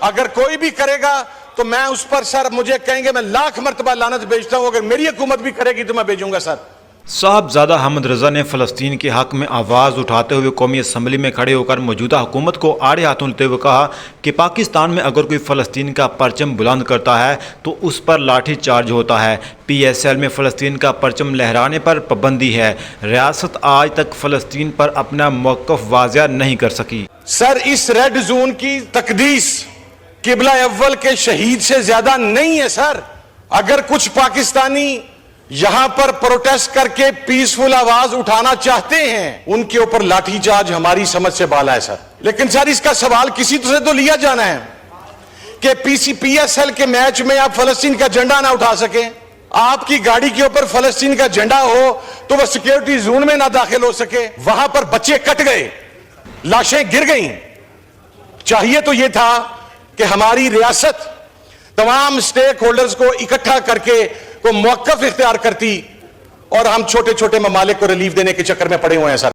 اگر کوئی بھی کرے گا تو میں اس پر سر مجھے کہیں گے میں لاکھ مرتبہ لعنت بھیجتا ہوں، اگر میری حکومت بھی کرے گی تو میں بھیجوں گا سر۔ صاحبزادہ حمد رضا نے فلسطین کے حق میں آواز اٹھاتے ہوئے قومی اسمبلی میں کھڑے ہو کر موجودہ حکومت کو آڑے ہاتھوں لیتے ہوئے کہا کہ پاکستان میں اگر کوئی فلسطین کا پرچم بلند کرتا ہے تو اس پر لاٹھی چارج ہوتا ہے۔ پی ایس ایل میں فلسطین کا پرچم لہرانے پر پابندی ہے۔ ریاست آج تک فلسطین پر اپنا موقف واضح نہیں کر سکی۔ سر اس ریڈ زون کی تقدیس قبلہ اول کے شہید سے زیادہ نہیں ہے سر۔ اگر کچھ پاکستانی یہاں پر پروٹیسٹ کر کے پیسفل آواز اٹھانا چاہتے ہیں، ان کے اوپر لاٹھی چارج ہماری سمجھ سے بالا ہے سر۔ لیکن سر اس کا سوال کسی سے تو لیا جانا ہے کہ پی ایس ایل کے میچ میں آپ فلسطین کا جھنڈا نہ اٹھا سکیں، آپ کی گاڑی کے اوپر فلسطین کا جھنڈا ہو تو وہ سیکیورٹی زون میں نہ داخل ہو سکے، وہاں پر بچے کٹ گئے، لاشیں گر گئیں۔ چاہیے تو یہ تھا کہ ہماری ریاست تمام سٹیک ہولڈرز کو اکٹھا کر کے کو موقف اختیار کرتی، اور ہم چھوٹے چھوٹے ممالک کو ریلیف دینے کے چکر میں پڑے ہوئے ہیں سر۔